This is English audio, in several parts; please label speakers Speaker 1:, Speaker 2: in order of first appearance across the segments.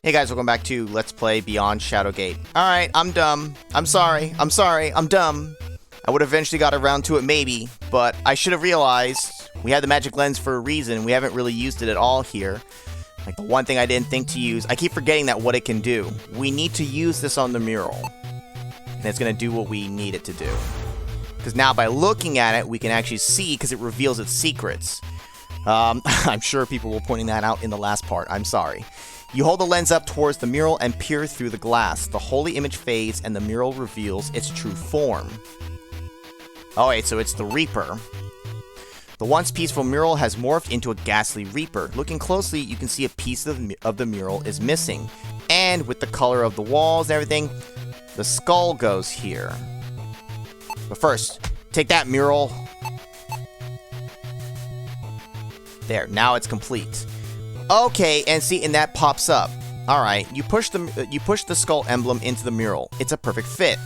Speaker 1: Hey guys, welcome back to Let's Play Beyond Shadowgate. Alright, I'm dumb. I'm sorry, I'm dumb. I would have eventually got around to it maybe, but I should have realized we had the magic lens for a reason. We haven't really used it at all here. Like the one thing I didn't think to use. I keep forgetting that what it can do. We need to use this on the mural. And it's going to do what we need it to do. Because now by looking at it, we can actually see because it reveals its secrets. I'm sure people were pointing that out in the last part. I'm sorry. You hold the lens up towards the mural and peer through the glass. The holy image fades and the mural reveals its true form. Oh wait, so it's the Reaper. The once peaceful mural has morphed into a ghastly Reaper. Looking closely, you can see a piece of the mural is missing. And with the color of the walls and everything, the skull goes here. But first, take that mural. There, now it's complete. Okay, and see, and that pops up. Alright, you push the skull emblem into the mural. It's a perfect fit.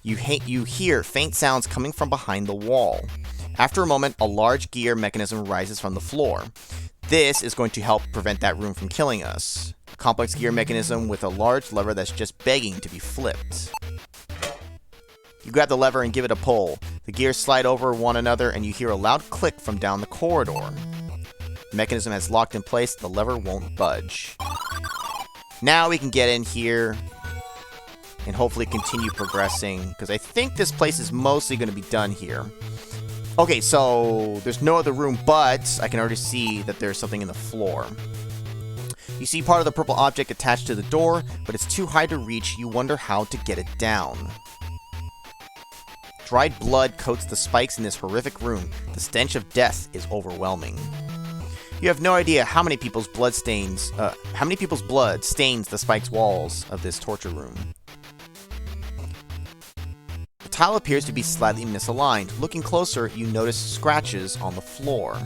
Speaker 1: You hear faint sounds coming from behind the wall. After a moment, a large gear mechanism rises from the floor. This is going to help prevent that room from killing us. A complex gear mechanism with a large lever that's just begging to be flipped. You grab the lever and give it a pull. The gears slide over one another and you hear a loud click from down the corridor. The mechanism has locked in place, the lever won't budge. Now we can get in here and hopefully continue progressing, because I think this place is mostly going to be done here. Okay, so there's no other room, but I can already see that there's something in the floor. You see part of the purple object attached to the door, but it's too high to reach. You wonder how to get it down. Dried blood coats the spikes in this horrific room. The stench of death is overwhelming. You have no idea how many people's blood stains the spikes walls of this torture room. The tile appears to be slightly misaligned. Looking closer, you notice scratches on the floor.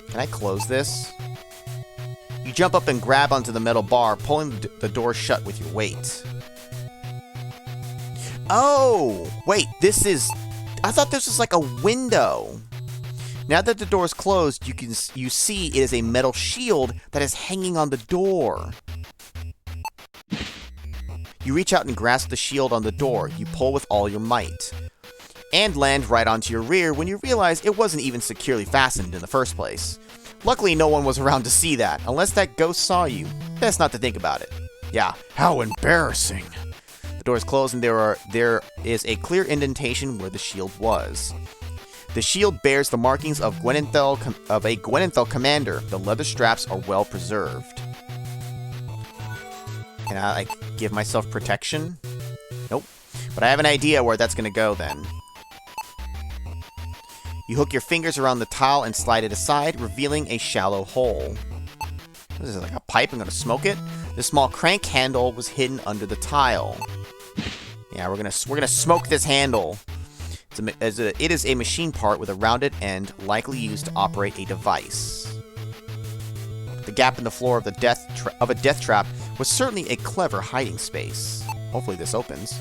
Speaker 1: Can I close this? You jump up and grab onto the metal bar, pulling the door shut with your weight. Oh! Wait, I thought this was like a window. Now that the door is closed, you see it is a metal shield that is hanging on the door. You reach out and grasp the shield on the door. You pull with all your might. And land right onto your rear when you realize it wasn't even securely fastened in the first place. Luckily, no one was around to see that. Unless that ghost saw you. Best not to think about it. Yeah, how embarrassing. The door is closed and there is a clear indentation where the shield was. The shield bears the markings of a Gwenenthal commander. The leather straps are well preserved. Can I, give myself protection? Nope. But I have an idea where that's going to go then. You hook your fingers around the tile and slide it aside, revealing a shallow hole. What is it, like a pipe? I'm going to smoke it? The small crank handle was hidden under the tile. Yeah, we're gonna smoke this handle. It is a machine part with a rounded end, likely used to operate a device. The gap in the floor of a death trap was certainly a clever hiding space. Hopefully this opens.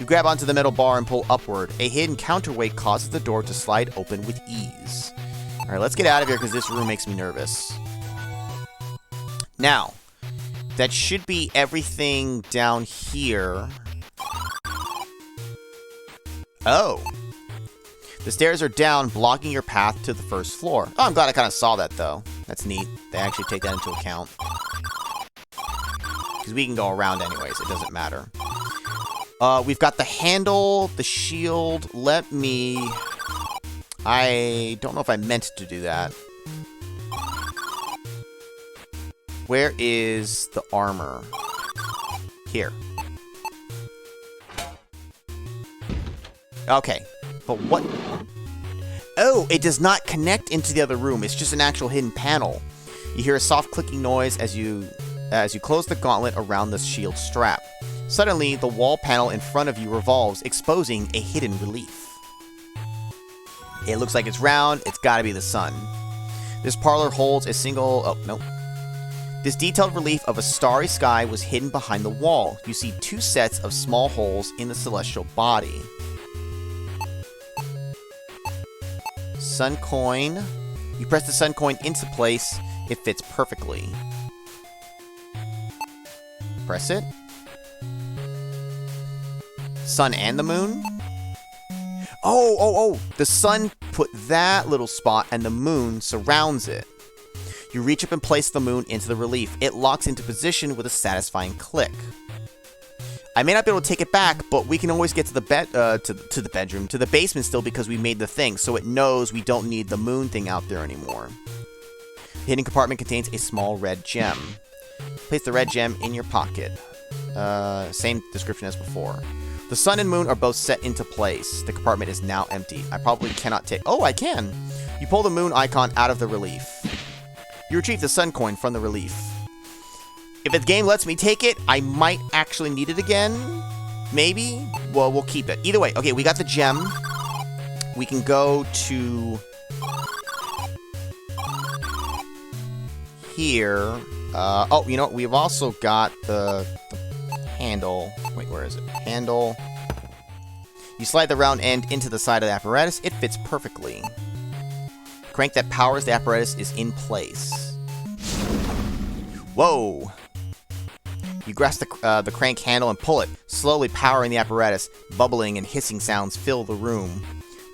Speaker 1: You grab onto the metal bar and pull upward. A hidden counterweight causes the door to slide open with ease. Alright, let's get out of here because this room makes me nervous. Now, that should be everything down here. Oh. The stairs are down, blocking your path to the first floor. Oh, I'm glad I kind of saw that, though. That's neat. They actually take that into account. Because we can go around anyways. It doesn't matter. We've got the handle, the shield. I don't know if I meant to do that. Where is the armor? Here. Okay, but what? Oh, it does not connect into the other room. It's just an actual hidden panel. You hear a soft clicking noise as you close the gauntlet around the shield strap. Suddenly, the wall panel in front of you revolves, exposing a hidden relief. It looks like it's round. It's got to be the sun. This parlor holds a single... Oh, no. This detailed relief of a starry sky was hidden behind the wall. You see two sets of small holes in the celestial body. Sun coin. You press the sun coin into place. It fits perfectly. Press it. Sun and the moon? Oh! The sun put that little spot and the moon surrounds it. You reach up and place the moon into the relief. It locks into position with a satisfying click. I may not be able to take it back, but we can always get to the to the basement still because we made the thing, so it knows we don't need the moon thing out there anymore. The hidden compartment contains a small red gem. Place the red gem in your pocket. Same description as before. The sun and moon are both set into place. The compartment is now empty. I probably cannot take... Oh, I can! You pull the moon icon out of the relief. You retrieve the sun coin from the relief. If the game lets me take it, I might actually need it again. Maybe? Well, we'll keep it. Either way, okay, we got the gem. We can go to... here. Oh, you know what? We've also got the handle. Wait, where is it? Handle. You slide the round end into the side of the apparatus. It fits perfectly. Crank that powers the apparatus is in place. Whoa! You grasp the crank handle and pull it, slowly powering the apparatus. Bubbling and hissing sounds fill the room.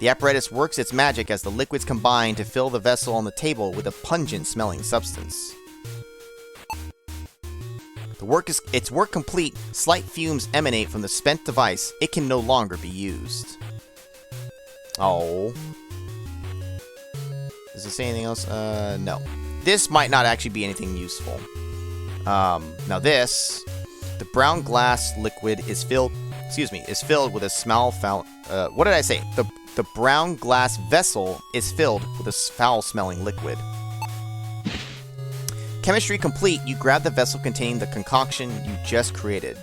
Speaker 1: The apparatus works its magic as the liquids combine to fill the vessel on the table with a pungent-smelling substance. Its work complete, slight fumes emanate from the spent device. It can no longer be used. Oh. Does it say anything else? No. This might not actually be anything useful. Now this, the brown glass liquid is filled with a smell foul, what did I say? The brown glass vessel is filled with a foul-smelling liquid. Chemistry complete, you grab the vessel containing the concoction you just created.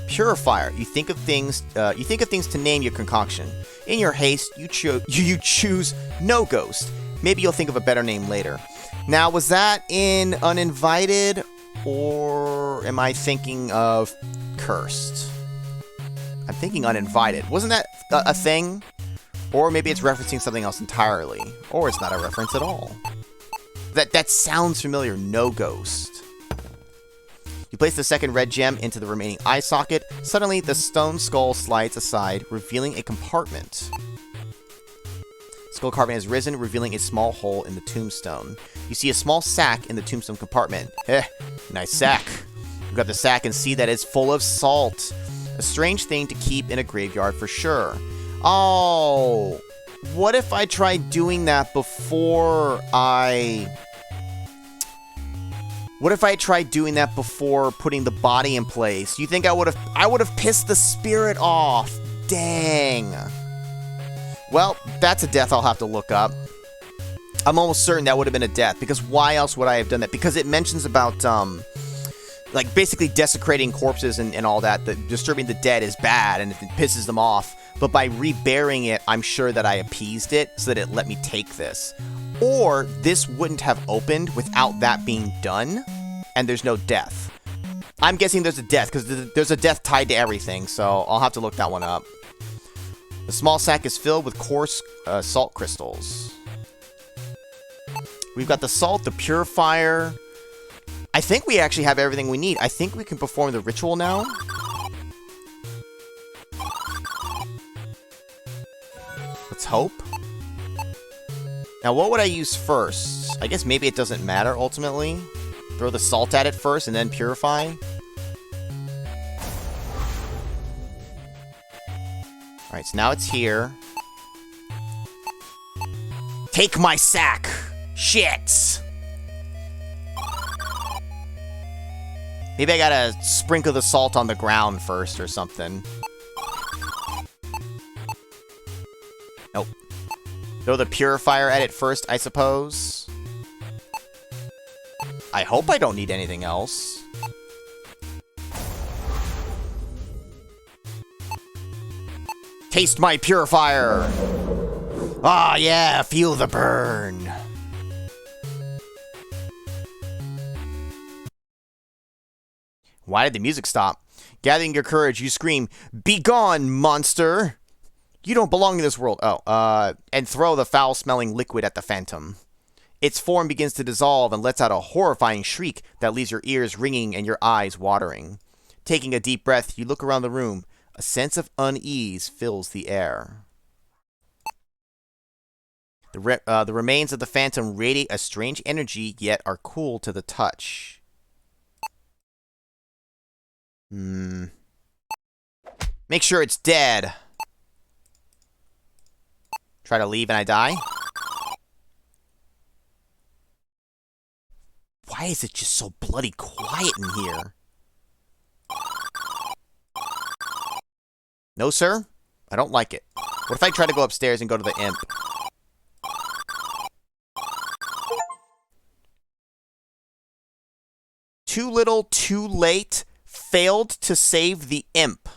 Speaker 1: Purifier, you think of things to name your concoction. In your haste, you choose No Ghost. Maybe you'll think of a better name later. Now, was that in Uninvited, or am I thinking of Cursed? I'm thinking Uninvited. Wasn't that a thing? Or maybe it's referencing something else entirely. Or it's not a reference at all. That sounds familiar. No Ghost. You place the second red gem into the remaining eye socket. Suddenly, the stone skull slides aside, revealing a compartment. Skull carving has risen, revealing a small hole in the tombstone. You see a small sack in the tombstone compartment. Nice sack. You grab the sack and see that it's full of salt. A strange thing to keep in a graveyard for sure. Oh, what if I tried doing that before putting the body in place? You think I would have pissed the spirit off. Dang. Well, that's a death I'll have to look up. I'm almost certain that would have been a death, because why else would I have done that? Because it mentions about, like, basically desecrating corpses and all that. Disturbing the dead is bad, and it pisses them off. But by reburying it, I'm sure that I appeased it so that it let me take this. Or this wouldn't have opened without that being done, and there's no death. I'm guessing there's a death, because there's a death tied to everything, so I'll have to look that one up. The small sack is filled with coarse salt crystals. We've got the salt, the purifier. I think we actually have everything we need. I think we can perform the ritual now. Let's hope. Now, what would I use first? I guess maybe it doesn't matter, ultimately. Throw the salt at it first and then purify. Alright, so now it's here. Take my sack! Shit! Maybe I gotta sprinkle the salt on the ground first or something. Nope. Throw the purifier at it first, I suppose. I hope I don't need anything else. Taste my purifier! Ah, yeah, feel the burn. Why did the music stop? Gathering your courage, you scream, "Begone, monster! You don't belong in this world." Oh, and throw the foul-smelling liquid at the phantom. Its form begins to dissolve and lets out a horrifying shriek that leaves your ears ringing and your eyes watering. Taking a deep breath, you look around the room. A sense of unease fills the air. The remains of the phantom radiate a strange energy, yet are cool to the touch. Make sure it's dead. Try to leave and I die? Why is it just so bloody quiet in here? No, sir. I don't like it. What if I try to go upstairs and go to the imp? Too little, too late. Failed to save the imp.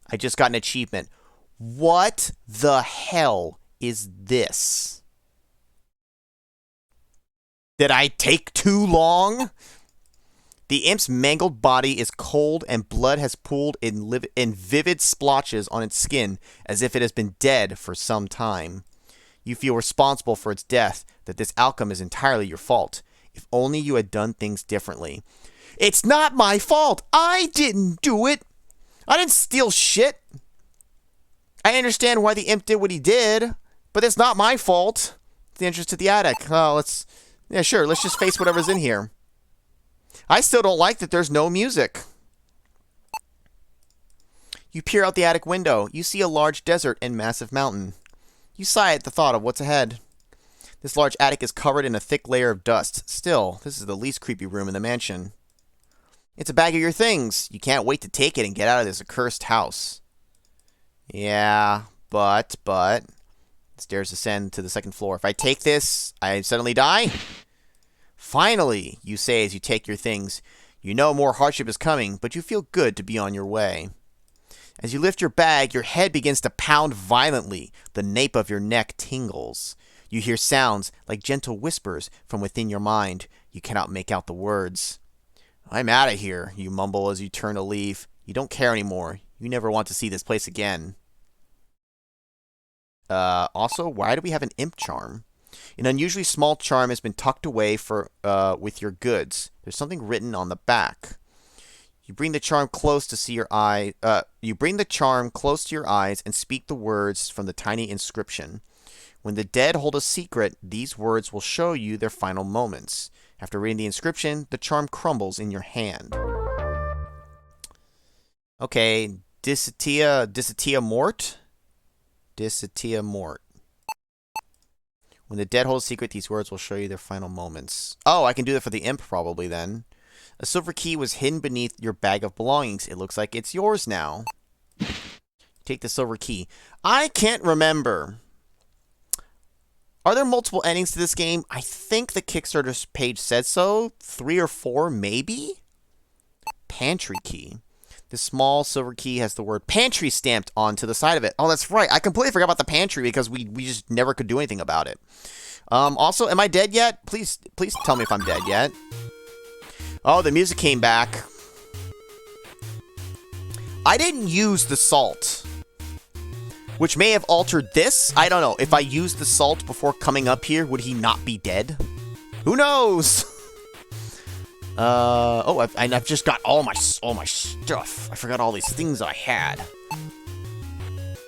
Speaker 1: I just got an achievement. What the hell is this? Did I take too long? The imp's mangled body is cold and blood has pooled in vivid splotches on its skin as if it has been dead for some time. You feel responsible for its death, that this outcome is entirely your fault. If only you had done things differently. It's not my fault! I didn't do it! I didn't steal shit! I understand why the imp did what he did, but it's not my fault. It's the entrance to the attic. Yeah, sure, let's just face whatever's in here. I still don't like that there's no music. You peer out the attic window. You see a large desert and massive mountain. You sigh at the thought of what's ahead. This large attic is covered in a thick layer of dust. Still, this is the least creepy room in the mansion. It's a bag of your things. You can't wait to take it and get out of this accursed house. Yeah, but... Stairs ascend to the second floor. If I take this, I suddenly die? Finally, you say as you take your things. You know more hardship is coming, but you feel good to be on your way. As you lift your bag, your head begins to pound violently. The nape of your neck tingles. You hear sounds like gentle whispers from within your mind. You cannot make out the words. I'm out of here, you mumble as you turn to leave. You don't care anymore. You never want to see this place again. Also, why do we have an imp charm? An unusually small charm has been tucked away with your goods. There's something written on the back. You bring the charm close to your eyes and speak the words from the tiny inscription. When the dead hold a secret, these words will show you their final moments. After reading the inscription, the charm crumbles in your hand. Okay, Disitia Mort? Disitia Mort. When the dead hold a secret, these words will show you their final moments. Oh, I can do that for the imp probably then. A silver key was hidden beneath your bag of belongings. It looks like it's yours now. Take the silver key. I can't remember. Are there multiple endings to this game? I think the Kickstarter page said so. 3 or 4, maybe? Pantry key. This small silver key has the word pantry stamped onto the side of it. Oh, that's right. I completely forgot about the pantry because we just never could do anything about it. Also, am I dead yet? Please tell me if I'm dead yet. Oh, the music came back. I didn't use the salt, which may have altered this. I don't know. If I used the salt before coming up here, would he not be dead? Who knows? I've just got all my stuff. I forgot all these things I had.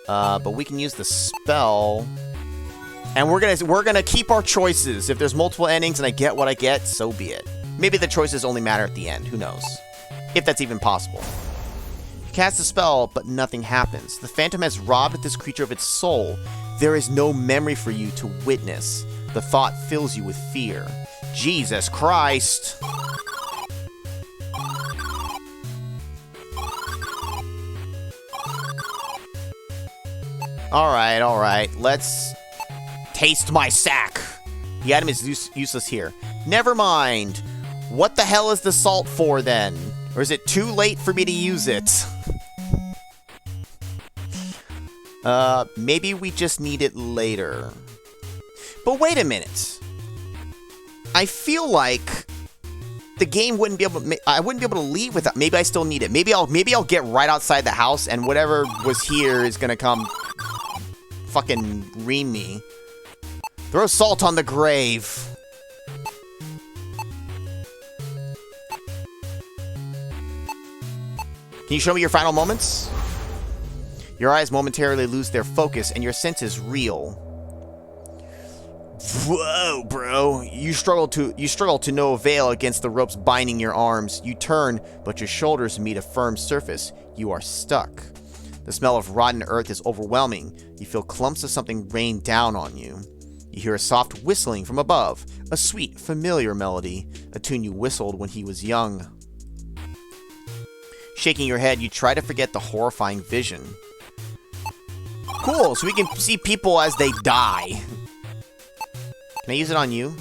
Speaker 1: But we can use the spell, and we're gonna keep our choices. If there's multiple endings and I get what I get, so be it. Maybe the choices only matter at the end. Who knows? If that's even possible. You cast a spell, but nothing happens. The phantom has robbed this creature of its soul. There is no memory for you to witness. The thought fills you with fear. Jesus Christ! Alright. Let's taste my sack. The item is useless here. Never mind. What the hell is the salt for then? Or is it too late for me to use it? Maybe we just need it later. But wait a minute. I feel like the game wouldn't be able to, I wouldn't be able to leave without, maybe I still need it. Maybe I'll get right outside the house and whatever was here is gonna come fucking ream me. Throw salt on the grave. Can you show me your final moments? Your eyes momentarily lose their focus and your senses reel. Whoa, bro. You struggle to no avail against the ropes binding your arms. You turn, but your shoulders meet a firm surface. You are stuck. The smell of rotten earth is overwhelming. You feel clumps of something rain down on you. You hear a soft whistling from above, a sweet, familiar melody, a tune you whistled when he was young. Shaking your head, you try to forget the horrifying vision. Cool, so we can see people as they die. Can I use it on you?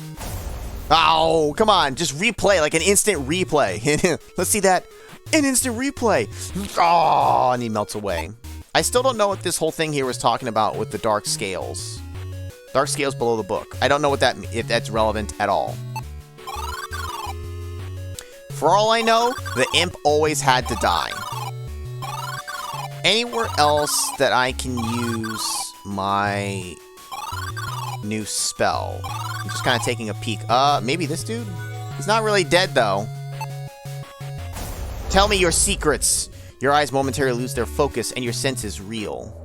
Speaker 1: Oh, come on, just replay, like an instant replay. Let's see that. An instant replay. Oh, and he melts away. I still don't know what this whole thing here was talking about with the dark scales. Dark scales below the book. I don't know what if that's relevant at all. For all I know, the imp always had to die. Anywhere else that I can use my new spell? I'm just kind of taking a peek. Maybe this dude? He's not really dead, though. Tell me your secrets. Your eyes momentarily lose their focus and your senses reel.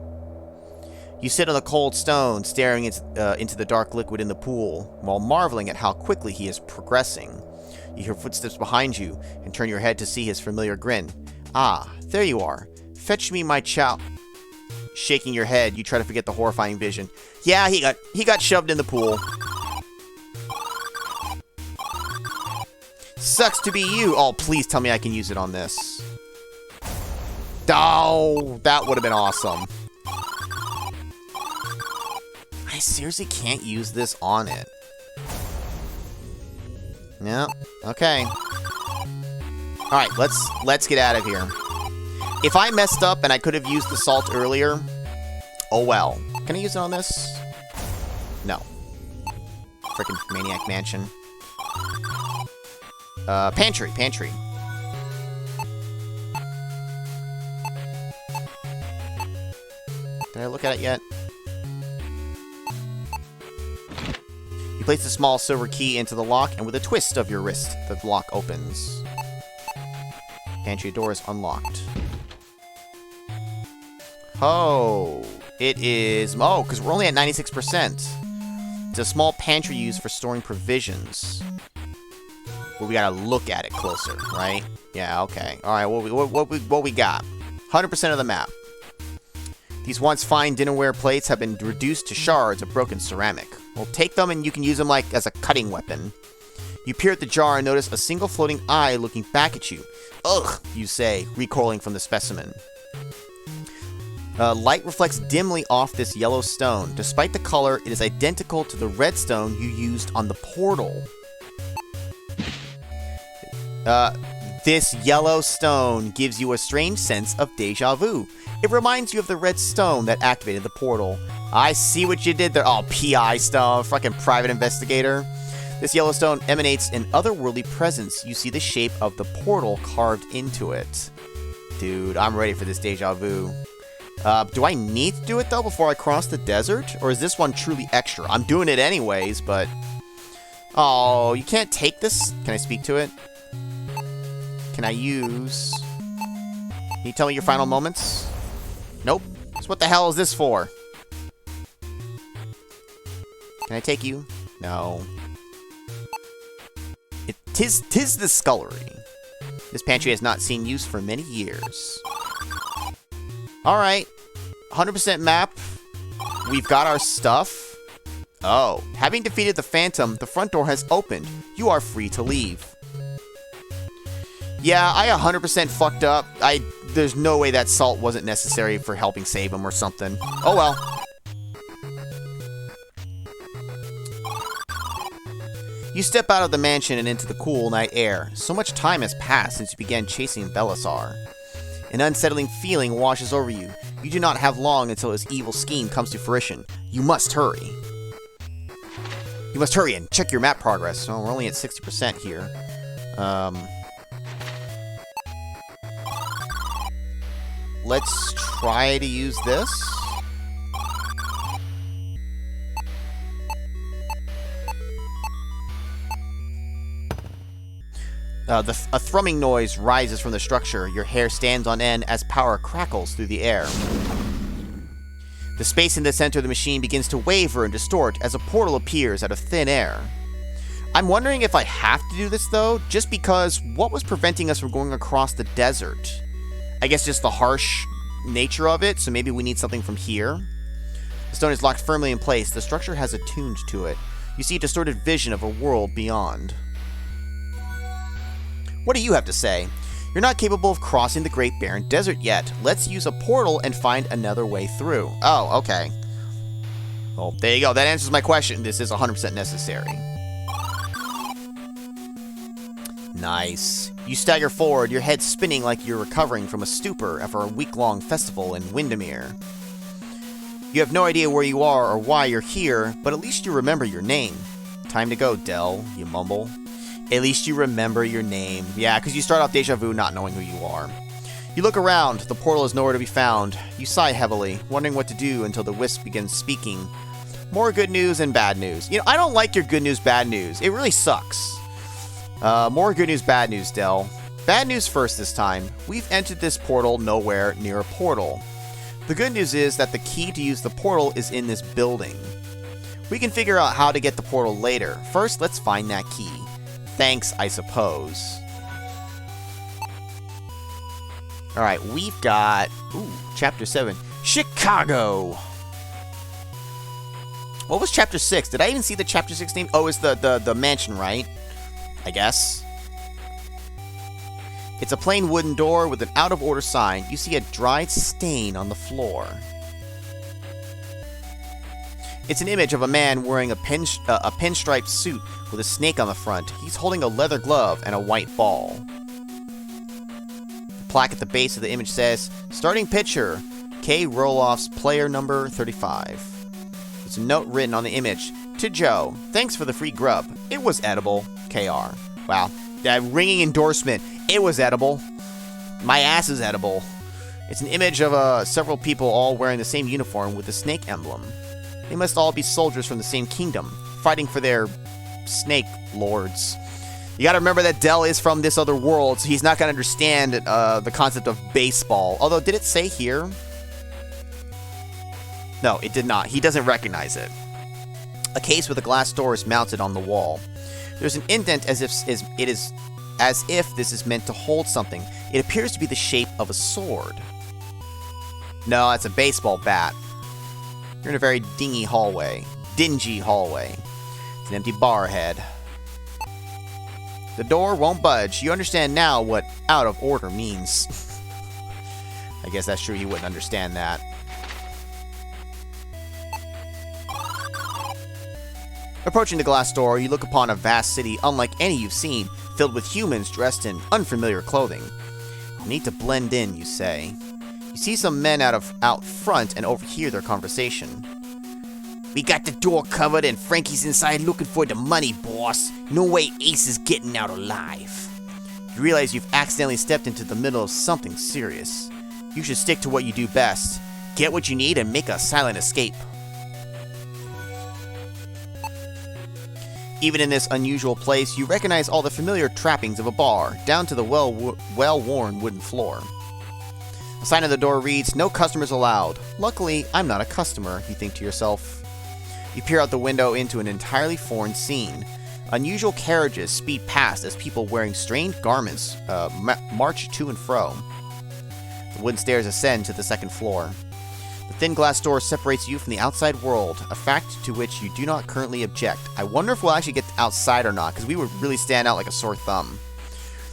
Speaker 1: You sit on the cold stone, staring into the dark liquid in the pool, while marveling at how quickly he is progressing. You hear footsteps behind you, and turn your head to see his familiar grin. Ah, there you are. Fetch me my chow. Shaking your head, you try to forget the horrifying vision. Yeah, he got shoved in the pool. Sucks to be you. Oh, please tell me I can use it on this. Oh, that would have been awesome. I seriously can't use this on it. No. Okay. Alright, let's get out of here. If I messed up and I could have used the salt earlier, oh well. Can I use it on this? No. Frickin' Maniac Mansion. Pantry. Did I look at it yet? You place the small silver key into the lock, and with a twist of your wrist, the lock opens. Pantry door is unlocked. Oh, it is... Oh, because we're only at 96%. It's a small pantry used for storing provisions. But we gotta look at it closer, right? Yeah, okay. Alright, what we got? 100% of the map. These once fine dinnerware plates have been reduced to shards of broken ceramic. Well, take them and you can use them like as a cutting weapon. You peer at the jar and notice a single floating eye looking back at you. Ugh, you say, recoiling from the specimen. Light reflects dimly off this yellow stone. Despite the color, it is identical to the red stone you used on the portal. This yellow stone gives you a strange sense of deja vu. It reminds you of the red stone that activated the portal. I see what you did there. Oh, PI stuff. Fucking private investigator. This yellow stone emanates an otherworldly presence. You see the shape of the portal carved into it. Dude, I'm ready for this deja vu. Do I need to do it, though, before I cross the desert? Or is this one truly extra? I'm doing it anyways, but... Oh, you can't take this? Can I speak to it? Can I use... Can you tell me your final moments? Nope. So what the hell is this for? Can I take you? No. Tis the scullery. This pantry has not seen use for many years. Alright. 100% map. We've got our stuff. Oh. Having defeated the Phantom, the front door has opened. You are free to leave. Yeah, I 100% fucked up. There's no way that salt wasn't necessary for helping save him or something. Oh well. You step out of the mansion and into the cool night air. So much time has passed since you began chasing Belisar. An unsettling feeling washes over you. You do not have long until his evil scheme comes to fruition. You must hurry. You must hurry and check your map progress. Oh, we're only at 60% here. Let's try to use this. A thrumming noise rises from the structure. Your hair stands on end as power crackles through the air. The space in the center of the machine begins to waver and distort as a portal appears out of thin air. I'm wondering if I have to do this, though, just because what was preventing us from going across the desert? I guess just the harsh nature of it, so maybe we need something from here. The stone is locked firmly in place. The structure has attuned to it. You see a distorted vision of a world beyond. What do you have to say? You're not capable of crossing the Great Barren Desert yet. Let's use a portal and find another way through. Oh, okay. Well, there you go. That answers my question. This is 100% necessary. Nice. You stagger forward, your head spinning like you're recovering from a stupor after a week-long festival in Windermere. You have no idea where you are or why you're here, but at least you remember your name. Time to go, Dell, you mumble. At least you remember your name. Yeah, because you start off Deja Vu not knowing who you are. You look around. The portal is nowhere to be found. You sigh heavily, wondering what to do until the wisp begins speaking. More good news and bad news. You know, I don't like your good news, bad news. It really sucks. More good news, bad news, Dell. Bad news first this time. We've entered this portal nowhere near a portal. The good news is that the key to use the portal is in this building. We can figure out how to get the portal later. First, let's find that key. Thanks, I suppose. Alright, we've got... Ooh, Chapter 7. Chicago! What was Chapter 6? Did I even see the Chapter 6 name? Oh, it's the mansion, right? I guess. It's a plain wooden door with an out-of-order sign. You see a dried stain on the floor. It's an image of a man wearing a pinstriped suit with a snake on the front. He's holding a leather glove and a white ball. The plaque at the base of the image says, Starting pitcher, K. Roloff's player number 35. There's a note written on the image. To Joe, thanks for the free grub. It was edible. KR. Wow. That ringing endorsement. It was edible. My ass is edible. It's an image of several people all wearing the same uniform with the snake emblem. They must all be soldiers from the same kingdom, fighting for their snake lords. You gotta remember that Dell is from this other world, so he's not gonna understand the concept of baseball. Although, did it say here? No, it did not. He doesn't recognize it. A case with a glass door is mounted on the wall. There's an indent as if this is meant to hold something. It appears to be the shape of a sword. No, it's a baseball bat. You're in a very dingy hallway. It's an empty bar ahead. The door won't budge. You understand now what out of order means. I guess that's true, you wouldn't understand that. Approaching the glass door, you look upon a vast city unlike any you've seen, filled with humans dressed in unfamiliar clothing. You need to blend in, you say. You see some men out front and overhear their conversation. We got the door covered and Frankie's inside looking for the money, boss. No way Ace is getting out alive. You realize you've accidentally stepped into the middle of something serious. You should stick to what you do best. Get what you need and make a silent escape. Even in this unusual place, you recognize all the familiar trappings of a bar, down to the well-worn wooden floor. A sign on the door reads, No customers allowed. Luckily, I'm not a customer, you think to yourself. You peer out the window into an entirely foreign scene. Unusual carriages speed past as people wearing strange garments march to and fro. The wooden stairs ascend to the second floor. The thin glass door separates you from the outside world, a fact to which you do not currently object. I wonder if we'll actually get outside or not, because we would really stand out like a sore thumb.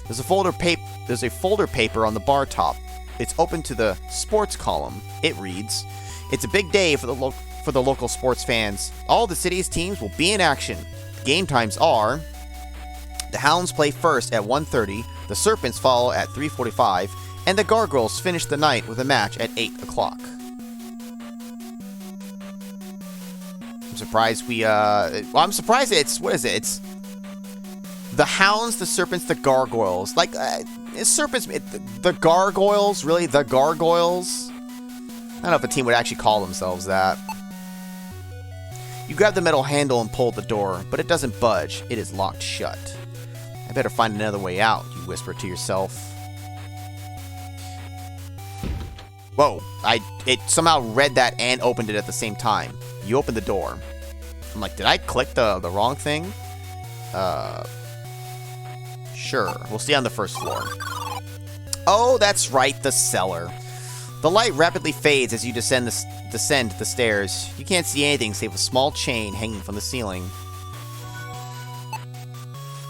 Speaker 1: There's a folder paper on the bar top. It's open to the sports column. It reads, It's a big day for the local sports fans. All the city's teams will be in action. Game times are... The Hounds play first at 1:30, the Serpents follow at 3:45, and the Gargoyles finish the night with a match at 8 o'clock. I'm surprised I'm surprised it's... What is it? It's... The Hounds, the Serpents, the Gargoyles. Like, Serpents... The Gargoyles? Really? The Gargoyles? I don't know if a team would actually call themselves that. You grab the metal handle and pull the door, but it doesn't budge. It is locked shut. I better find another way out, you whisper to yourself. Whoa, it somehow read that and opened it at the same time. You open the door. I'm like, did I click the wrong thing? Sure. We'll see on the first floor. Oh, that's right, the cellar. The light rapidly fades as you descend the stairs. You can't see anything save a small chain hanging from the ceiling.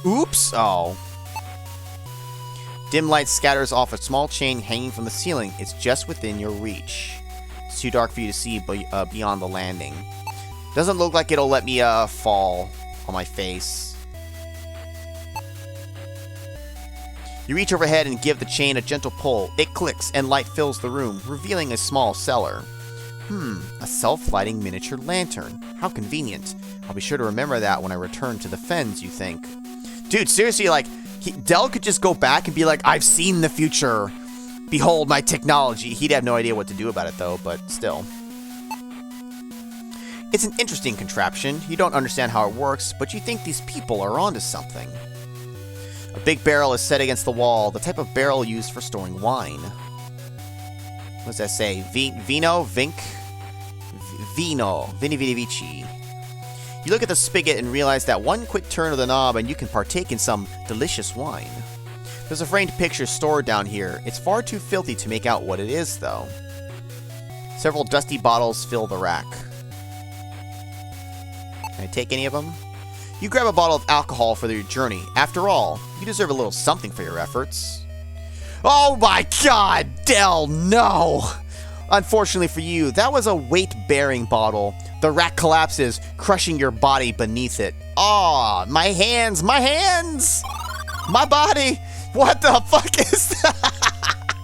Speaker 1: Oops! Oh. Dim light scatters off a small chain hanging from the ceiling. It's just within your reach. It's too dark for you to see beyond the landing. Doesn't look like it'll let me fall on my face. You reach overhead and give the chain a gentle pull. It clicks and light fills the room, revealing a small cellar. A self-lighting miniature lantern. How convenient. I'll be sure to remember that when I return to the Fens, you think. Dude, seriously, like, Del could just go back and be like, I've seen the future. Behold my technology. He'd have no idea what to do about it, though, but still. It's an interesting contraption. You don't understand how it works, but you think these people are onto something. A big barrel is set against the wall, the type of barrel used for storing wine. What does that say? Vino? Vink? Vino. Vini Vidi Vici. You look at the spigot and realize that one quick turn of the knob and you can partake in some delicious wine. There's a framed picture stored down here. It's far too filthy to make out what it is, though. Several dusty bottles fill the rack. Can I take any of them? You grab a bottle of alcohol for your journey. After all, you deserve a little something for your efforts. Oh my god, Del, no! Unfortunately for you, that was a weight-bearing bottle. The rack collapses, crushing your body beneath it. Aw, my hands, my hands! My body! What the fuck is that?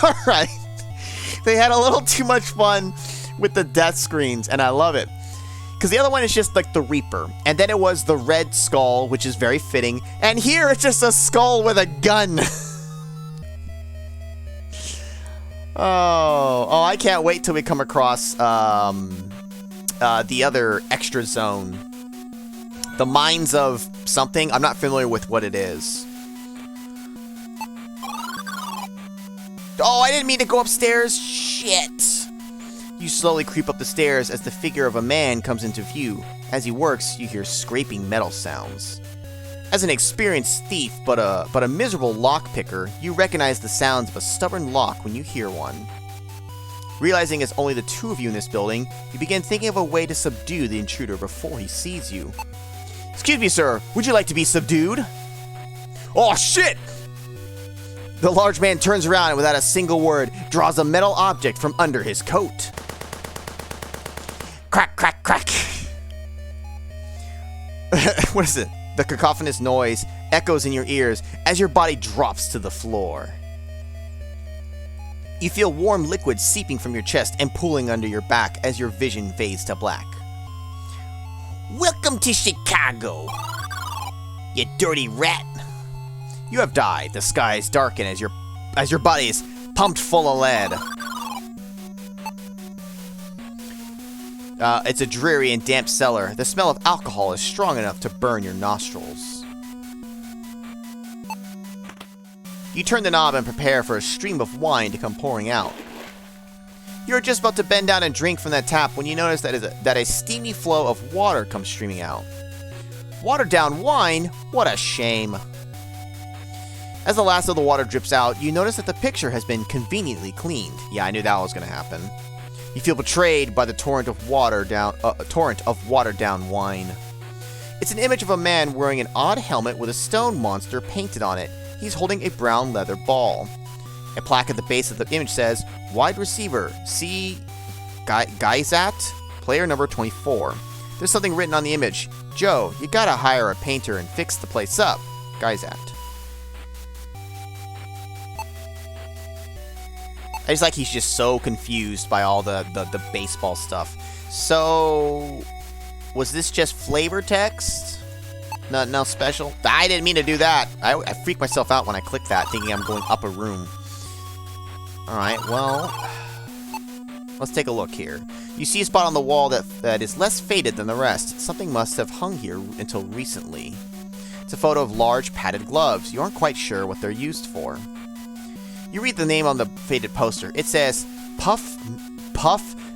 Speaker 1: Alright. They had a little too much fun with the death screens, and I love it. Because the other one is just like the Reaper. And then it was the Red Skull, which is very fitting. And here it's just a skull with a gun. Oh, I can't wait till we come across the other extra zone. The Mines of something. I'm not familiar with what it is. Oh, I didn't mean to go upstairs. Shit. You slowly creep up the stairs as the figure of a man comes into view. As he works, you hear scraping metal sounds. As an experienced thief, but a miserable lockpicker, you recognize the sounds of a stubborn lock when you hear one. Realizing it's only the two of you in this building, you begin thinking of a way to subdue the intruder before he sees you. Excuse me, sir. Would you like to be subdued? Oh, shit! The large man turns around and without a single word, draws a metal object from under his coat. Crack, crack, crack. What is it? The cacophonous noise echoes in your ears as your body drops to the floor. You feel warm liquid seeping from your chest and pooling under your back as your vision fades to black. Welcome to Chicago, you dirty rat. You have died. The skies darken as your body is pumped full of lead. It's a dreary and damp cellar. The smell of alcohol is strong enough to burn your nostrils. You turn the knob and prepare for a stream of wine to come pouring out. You're just about to bend down and drink from that tap when you notice that a steamy flow of water comes streaming out. Watered down wine? What a shame. As the last of the water drips out, you notice that the picture has been conveniently cleaned. Yeah, I knew that was going to happen. You feel betrayed by the torrent of watered down wine. It's an image of a man wearing an odd helmet with a stone monster painted on it. He's holding a brown leather ball. A plaque at the base of the image says, "Wide receiver, C. Geisat, player number 24. There's something written on the image. Joe, you gotta hire a painter and fix the place up. Geisat. I just like he's just so confused by all the baseball stuff. So, was this just flavor text? No special? I didn't mean to do that. I freaked myself out when I clicked that, thinking I'm going up a room. Alright, well, let's take a look here. You see a spot on the wall that is less faded than the rest. Something must have hung here until recently. It's a photo of large padded gloves. You aren't quite sure what they're used for. You read the name on the faded poster. It says Puff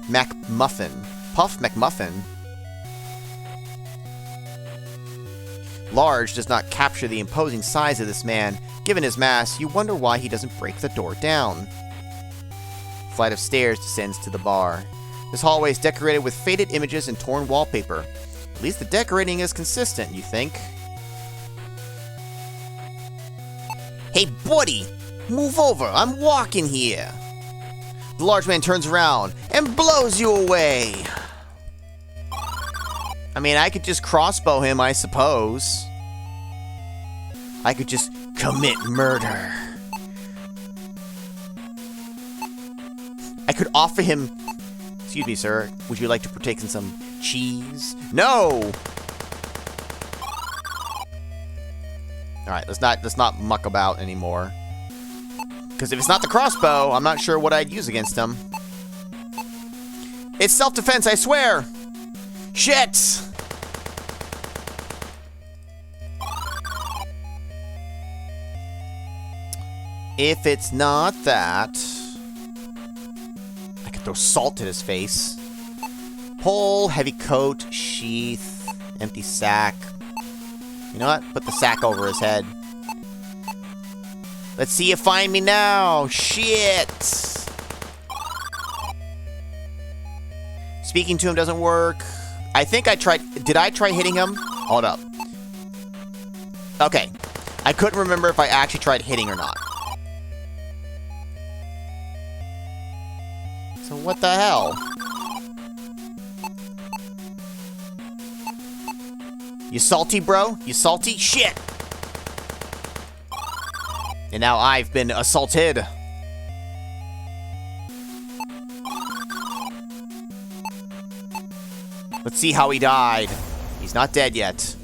Speaker 1: McMuffin. Puff McMuffin. Large does not capture the imposing size of this man. Given his mass, you wonder why he doesn't break the door down. A flight of stairs descends to the bar. This hallway is decorated with faded images and torn wallpaper. At least the decorating is consistent, you think? Hey, buddy! Move over! I'm walking here! The large man turns around and blows you away! I mean, I could just crossbow him, I suppose. I could just commit murder. I could offer him... Excuse me, sir. Would you like to partake in some cheese? No! Alright, let's not muck about anymore. Because if it's not the crossbow, I'm not sure what I'd use against him. It's self-defense, I swear! Shit! If it's not that... I could throw salt at his face. Pole, heavy coat, sheath, empty sack. You know what? Put the sack over his head. Let's see you find me now! Shit! Speaking to him doesn't work. I think I tried... Did I try hitting him? Hold up. Okay. I couldn't remember if I actually tried hitting or not. So what the hell? You salty, bro? You salty? Shit! And now I've been assaulted. Let's see how he died. He's not dead yet.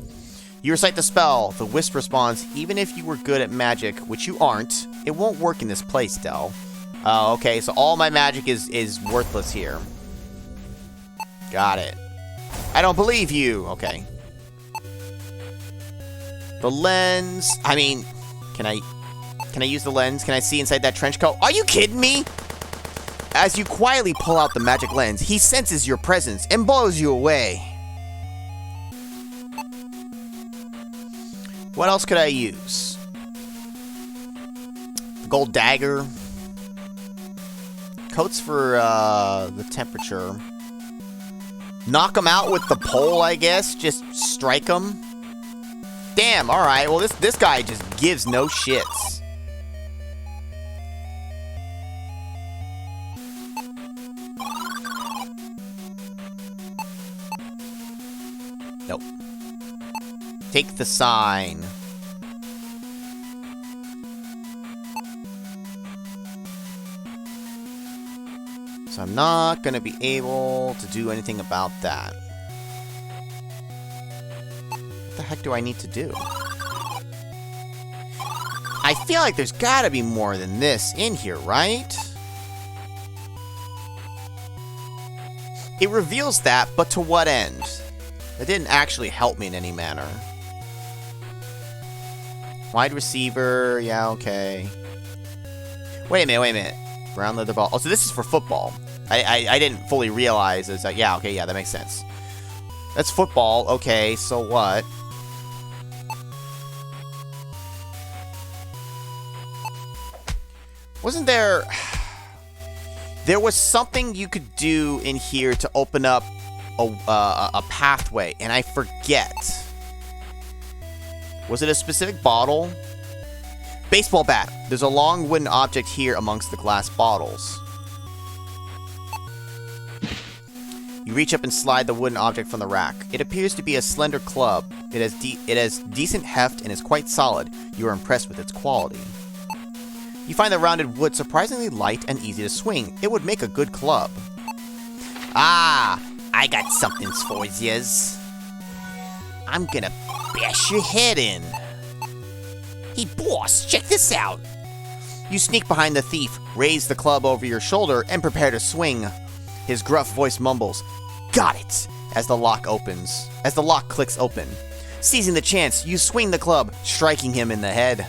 Speaker 1: You recite the spell. The wisp responds, even if you were good at magic, which you aren't, it won't work in this place, Del. Oh, okay, so all my magic is worthless here. Got it. I don't believe you. Okay. The lens. I mean, can I use the lens? Can I see inside that trench coat? Are you kidding me? As you quietly pull out the magic lens, he senses your presence and blows you away. What else could I use? The gold dagger. Coats for the temperature. Knock him out with the pole, I guess. Just strike him. Damn, alright. Well, this guy just gives no shits. Nope. Take the sign. So I'm not going to be able to do anything about that. What the heck do I need to do? I feel like there's got to be more than this in here, right? It reveals that, but to what end? It didn't actually help me in any manner. Wide receiver, yeah, okay. Wait a minute. Brown leather ball. Oh, so this is for football. I didn't fully realize. It's like, yeah, okay, yeah, that makes sense. That's football. Okay, so what? Wasn't there... There was something you could do in here to open up a pathway, and I forget. Was it a specific bottle? Baseball bat. There's a long wooden object here amongst the glass bottles. You reach up and slide the wooden object from the rack. It appears to be a slender club. It has decent heft and is quite solid. You are impressed with its quality. You find the rounded wood surprisingly light and easy to swing. It would make a good club. Ah, I got something for yous. I'm gonna bash your head in. Hey, boss, check this out. You sneak behind the thief, raise the club over your shoulder, and prepare to swing. His gruff voice mumbles, "Got it!" as the lock clicks open. Seizing the chance, you swing the club, striking him in the head.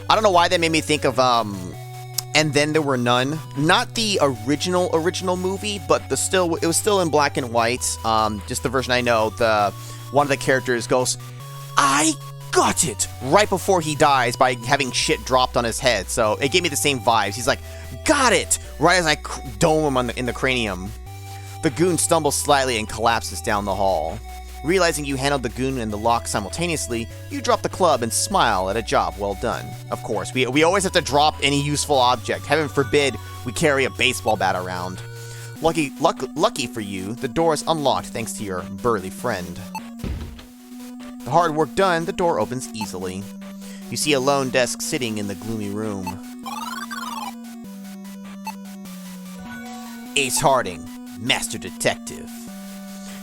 Speaker 1: I don't know why that made me think of, And Then There Were None. Not the original movie, but it was still in black and white. Just the version I know. One of the characters goes, "I got it!" right before he dies by having shit dropped on his head. So it gave me the same vibes. He's like, "Got it!" right as I dome him in the cranium. The goon stumbles slightly and collapses down the hall. Realizing you handled the goon and the lock simultaneously, you drop the club and smile at a job well done. Of course, we always have to drop any useful object. Heaven forbid we carry a baseball bat around. Lucky for you, the door is unlocked thanks to your burly friend. The hard work done, the door opens easily. You see a lone desk sitting in the gloomy room. Ace Harding, Master Detective.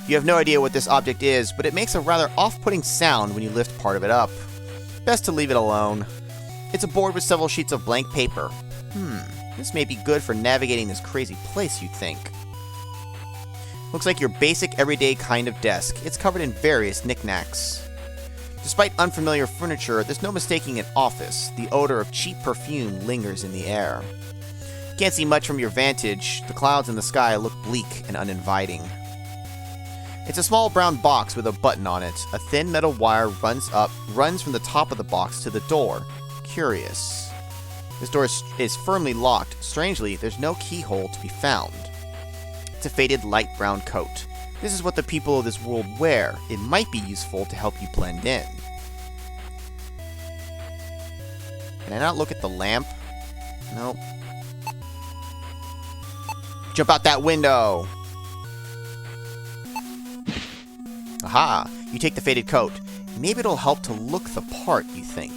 Speaker 1: You have no idea what this object is, but it makes a rather off-putting sound when you lift part of it up. Best to leave it alone. It's a board with several sheets of blank paper. This may be good for navigating this crazy place, you'd think. Looks like your basic, everyday kind of desk. It's covered in various knickknacks. Despite unfamiliar furniture, there's no mistaking an office. The odor of cheap perfume lingers in the air. Can't see much from your vantage. The clouds in the sky look bleak and uninviting. It's a small brown box with a button on it. A thin metal wire runs from the top of the box to the door. Curious. This door is firmly locked. Strangely, there's no keyhole to be found. It's a faded light brown coat. This is what the people of this world wear. It might be useful to help you blend in. Can I not look at the lamp? Nope. Jump out that window! Aha! You take the faded coat. Maybe it'll help to look the part, you think.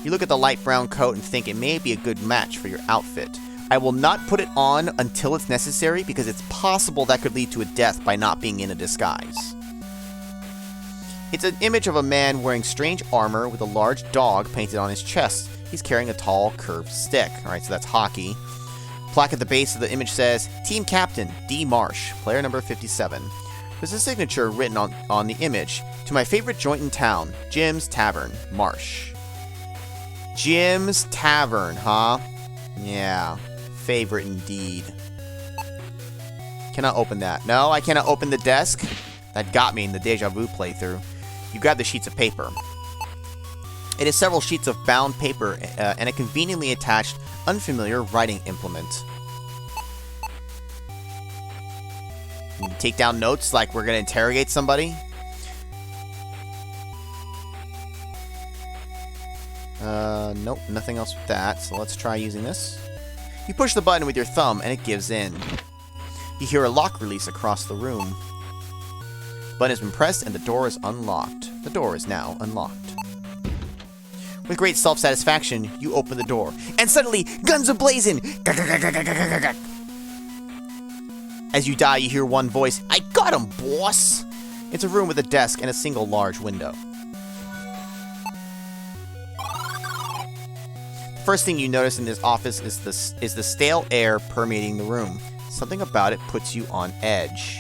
Speaker 1: You look at the light brown coat and think it may be a good match for your outfit. I will not put it on until it's necessary because it's possible that could lead to a death by not being in a disguise. It's an image of a man wearing strange armor with a large dog painted on his chest. He's carrying a tall, curved stick. Alright, so that's hockey. Plaque at the base of the image says, Team Captain, D. Marsh, player number 57. There's a signature written on the image. To my favorite joint in town, Jim's Tavern, Marsh. Jim's Tavern, huh? Yeah, favorite indeed. Cannot open that. No, I cannot open the desk. That got me in the Deja Vu playthrough. You grab the sheets of paper. It is several sheets of bound paper and a conveniently attached, unfamiliar writing implement. You can take down notes like we're going to interrogate somebody. Nope, nothing else with that, so let's try using this. You push the button with your thumb and it gives in. You hear a lock release across the room. The button has been pressed and the door is unlocked. The door is now unlocked. With great self-satisfaction, you open the door, and suddenly, guns a-blazing! As you die, you hear one voice, I got him, boss! It's a room with a desk and a single large window. The first thing you notice in this office is the stale air permeating the room. Something about it puts you on edge.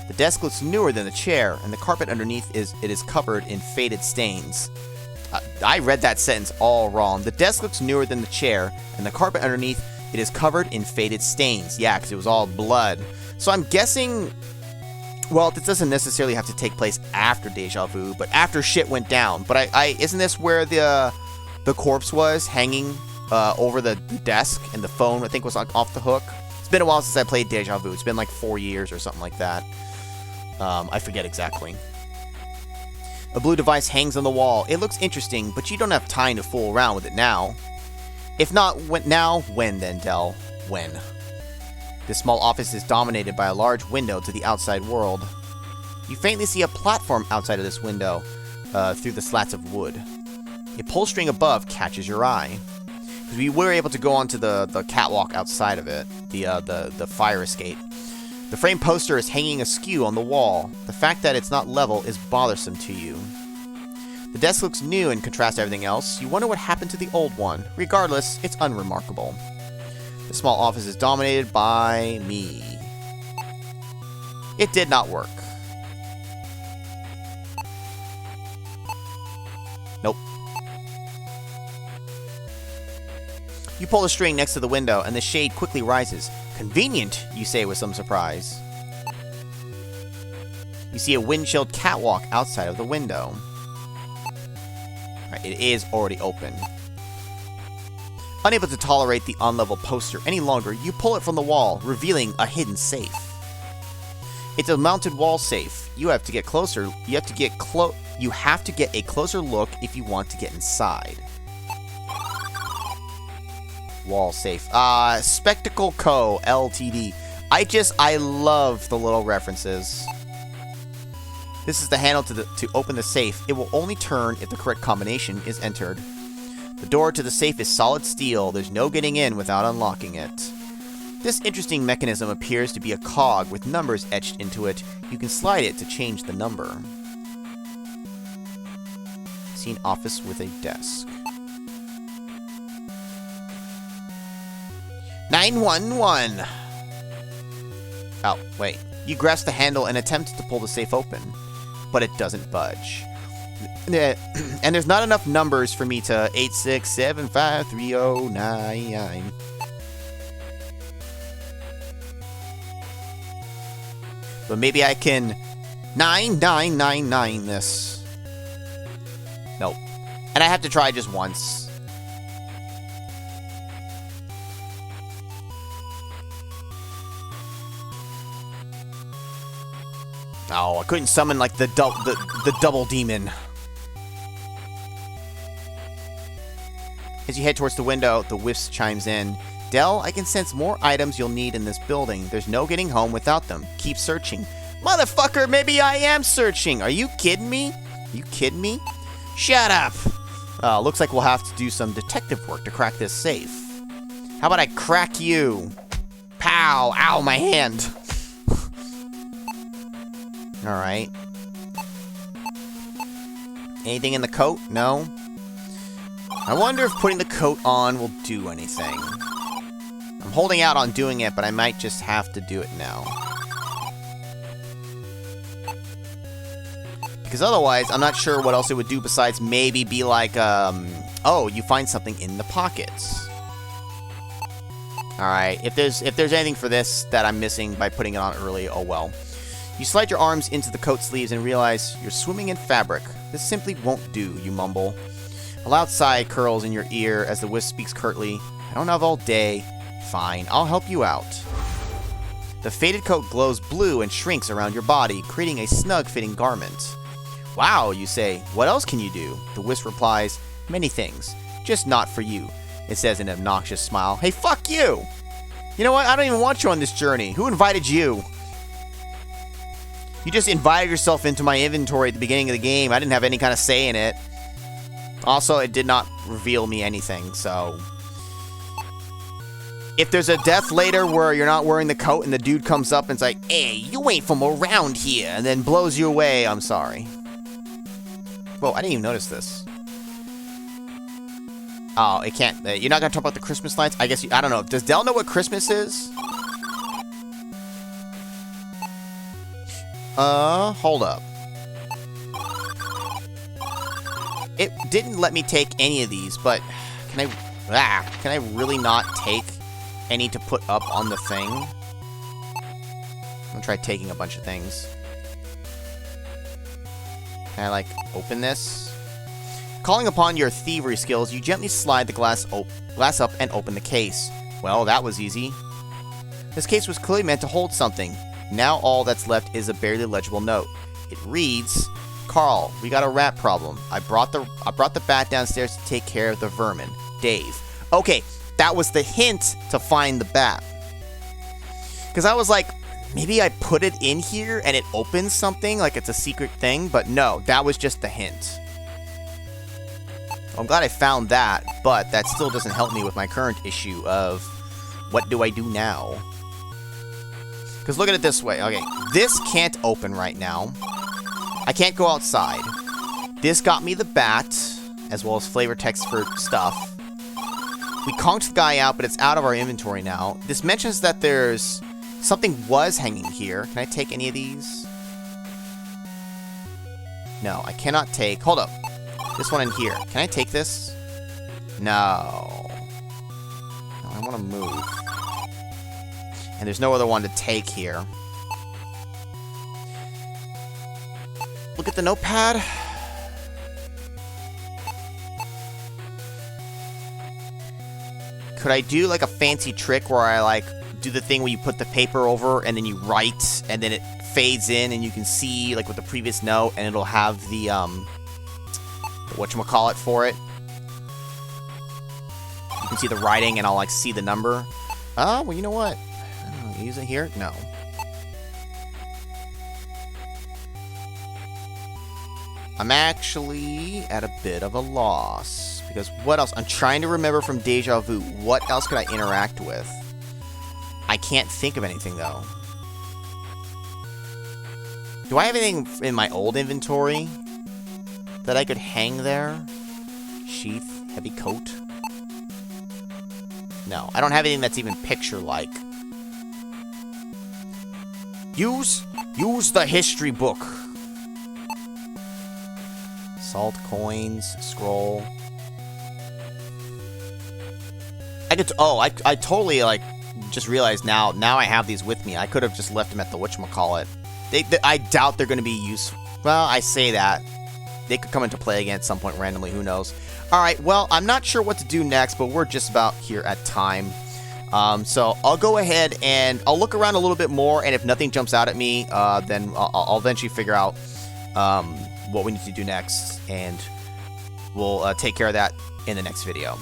Speaker 1: The desk looks newer than the chair, and the carpet underneath is covered in faded stains. I read that sentence all wrong. The desk looks newer than the chair, and the carpet underneath it is covered in faded stains. Yeah, because it was all blood. So I'm guessing, well, this doesn't necessarily have to take place after Deja Vu, but after shit went down. But isn't this where the corpse was hanging over the desk, and the phone I think was off the hook? It's been a while since I played Deja Vu. It's been like 4 years or something like that. I forget exactly. A blue device hangs on the wall. It looks interesting, but you don't have time to fool around with it now. If not now, when then, Del? When? This small office is dominated by a large window to the outside world. You faintly see a platform outside of this window through the slats of wood. A pull string above catches your eye. We were able to go onto the catwalk outside of it, the fire escape. The frame poster is hanging askew on the wall. The fact that it's not level is bothersome to you. The desk looks new in contrast to everything else. You wonder what happened to the old one. Regardless, it's unremarkable. The small office is dominated by me. It did not work. Nope. You pull the string next to the window, and the shade quickly rises. Convenient, you say with some surprise. You see a wind-chilled catwalk outside of the window. Right, it is already open. Unable to tolerate the on-level poster any longer, you pull it from the wall, revealing a hidden safe. It's a mounted wall safe. You have to get closer. You have to get a closer look if you want to get inside. Wall safe. Spectacle Co. Ltd. I love the little references. This is the handle to open the safe. It will only turn if the correct combination is entered. The door to the safe is solid steel. There's no getting in without unlocking it. This interesting mechanism appears to be a cog with numbers etched into it. You can slide it to change the number. See an office with a desk. 911. Oh, wait. You grasp the handle and attempt to pull the safe open, but it doesn't budge. And there's not enough numbers for me to 86753099. But maybe I can 9999 this. Nope. And I have to try just once. Oh, I couldn't summon like the double demon. As you head towards the window, the wisp chimes in. Del, I can sense more items you'll need in this building. There's no getting home without them. Keep searching. Motherfucker, maybe I am searching. Are you kidding me? You kidding me? Shut up. Looks like we'll have to do some detective work to crack this safe. How about I crack you? Pow! Ow, my hand. Alright. Anything in the coat? No? I wonder if putting the coat on will do anything. I'm holding out on doing it, but I might just have to do it now. Because otherwise, I'm not sure what else it would do besides maybe be like, oh, you find something in the pockets. Alright, if there's anything for this that I'm missing by putting it on early, oh well. You slide your arms into the coat sleeves and realize you're swimming in fabric. This simply won't do, you mumble. A loud sigh curls in your ear as the wisp speaks curtly. I don't have all day. Fine, I'll help you out. The faded coat glows blue and shrinks around your body, creating a snug-fitting garment. Wow, you say. What else can you do? The wisp replies, many things. Just not for you. It says in an obnoxious smile. Hey, fuck you! You know what? I don't even want you on this journey. Who invited you? You just invited yourself into my inventory at the beginning of the game. I didn't have any kind of say in it. Also, it did not reveal me anything, so... If there's a death later where you're not wearing the coat and the dude comes up and it's like, hey, you ain't from around here, and then blows you away, I'm sorry. Whoa, I didn't even notice this. Oh, it can't... you're not going to talk about the Christmas lights? I guess I don't know. Does Del know what Christmas is? Hold up. It didn't let me take any of these, but can I really not take any to put up on the thing? I'm gonna try taking a bunch of things. Can I, like, open this? Calling upon your thievery skills, you gently slide the glass up and open the case. Well, that was easy. This case was clearly meant to hold something. Now all that's left is a barely legible note. It reads, Carl, we got a rat problem. I brought the bat downstairs to take care of the vermin. Dave. Okay, that was the hint to find the bat. Because I was like, maybe I put it in here and it opens something, like it's a secret thing, but no, that was just the hint. I'm glad I found that, but that still doesn't help me with my current issue of what do I do now? Because look at it this way. Okay, this can't open right now. I can't go outside. This got me the bat, as well as flavor text for stuff. We conked the guy out, but it's out of our inventory now. This mentions that there's something was hanging here. Can I take any of these? No, I cannot take. Hold up. This one in here. Can I take this? No. No, I want to move. And there's no other one to take here. Look at the notepad. Could I do like a fancy trick where I like do the thing where you put the paper over and then you write and then it fades in and you can see like with the previous note and it'll have the whatchamacallit for it. You can see the writing and I'll like see the number. Oh, well, you know what? I don't know, use it here? No. I'm actually at a bit of a loss. Because what else? I'm trying to remember from Deja Vu. What else could I interact with? I can't think of anything, though. Do I have anything in my old inventory that I could hang there? Sheath, heavy coat. No, I don't have anything that's even picture-like. Use the history book. Salt, coins, scroll. I totally, like, just realized now I have these with me. I could have just left them at the whatchamacallit. I doubt they're going to be useful. Well, I say that. They could come into play again at some point randomly. Who knows? Alright, well, I'm not sure what to do next, but we're just about here at time. So I'll go ahead and I'll look around a little bit more, and if nothing jumps out at me, then I'll eventually figure out what we need to do next, and we'll take care of that in the next video.